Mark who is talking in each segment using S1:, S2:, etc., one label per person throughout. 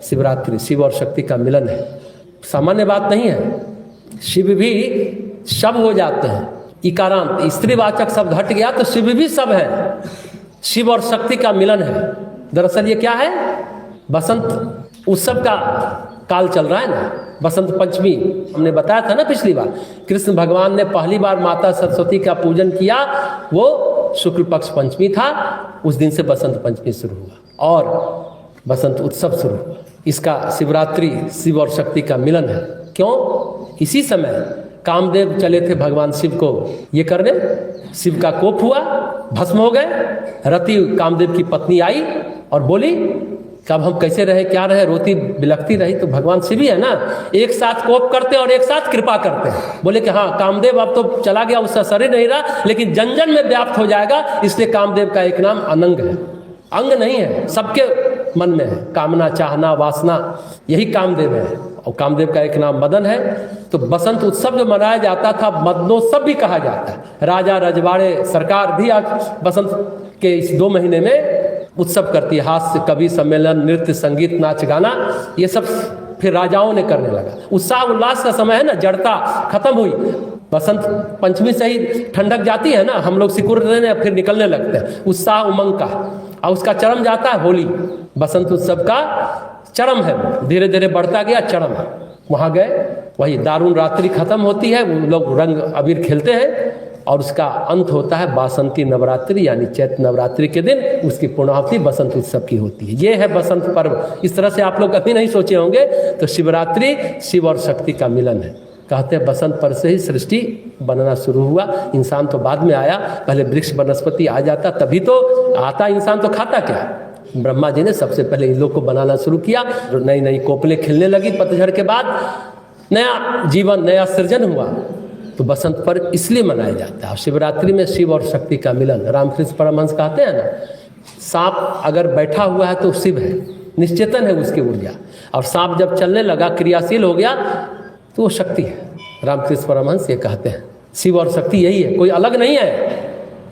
S1: शिवरात्रि शिव और शक्ति का मिलन है, सामान्य बात नहीं है। शिव भी शब हो जाते हैं, इकारांत स्त्रीवाचक शब्द हट गया तो शिव भी सब है। शिव और शक्ति का मिलन है। दरअसल ये क्या है, बसंत उत्सव का काल चल रहा है ना, बसंत पंचमी। हमने बताया था ना पिछली बार, कृष्ण भगवान ने पहली बार माता सरस्वती का पूजन किया, वो शुक्ल पक्ष पंचमी था। उस दिन से बसंत पंचमी शुरू हुआ और बसंत उत्सव शुरू हुआ। इसका शिवरात्रि शिव और शक्ति का मिलन है। क्यों? इसी समय कामदेव चले थे भगवान शिव को ये करने, शिव का कोप हुआ, भस्म हो गए। रति कामदेव की पत्नी आई और बोली कि अब हम कैसे रहे, क्या रहे, रोती बिलखती रही। तो भगवान शिव ही है ना, एक साथ कोप करते और एक साथ कृपा करते हैं। बोले कि हाँ कामदेव अब तो चला गया, उसका शरीर नहीं रहा, लेकिन जन जन में व्याप्त हो जाएगा। इसलिए कामदेव का एक नाम अनंग है, अंग नहीं है, सबके मन में है। कामना, चाहना, वासना, यही कामदेव है। और कामदेव का एक नाम मदन है। तो बसंत उत्सव जो मनाया जाता था, मदनोत्सव भी कहा जाता है। राजा रजवाड़े सरकार भी आज बसंत के इस 2 महीने में उत्सव करती है। हास्य, कवि सम्मेलन, नृत्य, संगीत, नाच गाना, ये सब फिर राजाओं ने करने लगा। उत्साह उल्लास का समय है ना, जड़ता खत्म हुई। बसंत पंचमी से ही ठंडक जाती है ना, हम लोग सिकुड़ रहे हैं, फिर निकलने लगते हैं उत्साह उमंग का। और उसका चरम जाता है होली। बसंत उत्सव का चरम है, धीरे धीरे बढ़ता गया, चरम है। वहाँ गए, वही दारुण रात्रि खत्म होती है, वो लोग रंग अबीर खेलते हैं और उसका अंत होता है बासंती नवरात्रि, यानी चैत्र नवरात्रि के दिन उसकी पूर्णाहुति बसंत उत्सव की होती है। ये है बसंत पर्व। इस तरह से आप लोग कभी नहीं सोचे होंगे। तो शिवरात्रि शिव और शक्ति का मिलन है। कहते हैं बसंत पर से ही सृष्टि बनना शुरू हुआ। इंसान तो बाद में आया, पहले वृक्ष वनस्पति आ जाता तभी तो आता इंसान। तो खाता क्या? ब्रह्मा जी ने सबसे पहले इन लोग को बनाना शुरू किया। नई नई कोपलें खिलने लगी, पतझड़ के बाद नया जीवन, नया सृजन हुआ। तो बसंत पर्व इसलिए मनाया जाता है। शिवरात्रि में शिव और शक्ति का मिलन। रामकृष्ण परमहंस कहते हैं ना, सांप अगर बैठा हुआ है तो शिव है, निश्चेतन है उसकी ऊर्जा। और सांप जब चलने लगा, क्रियाशील हो गया, तो वो शक्ति है। रामकृष्ण परमहंस ये कहते हैं, शिव और शक्ति यही है, कोई अलग नहीं है।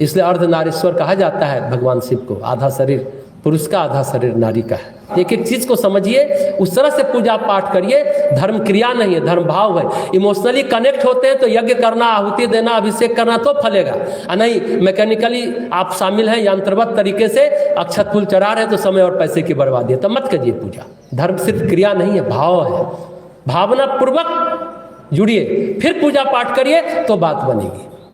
S1: इसलिए अर्धनारीश्वर कहा जाता है भगवान शिव को। आधा शरीर पुरुष का, आधा शरीर नारी का है। एक एक चीज को समझिए, उस तरह से पूजा पाठ करिए। धर्म क्रिया नहीं है, धर्म भाव है। इमोशनली कनेक्ट होते हैं तो यज्ञ करना, आहुति देना, अभिषेक करना तो फलेगा। नहीं मैकेनिकली आप शामिल हैं, यंत्रवत तरीके से अक्षत फूल चढ़ा रहे हैं तो समय और पैसे की बर्बादी है, तो मत करिए पूजा। धर्म सिर्फ क्रिया नहीं है, भाव है। भावना पूर्वक जुड़िए, फिर पूजा पाठ करिए तो बात बनेगी।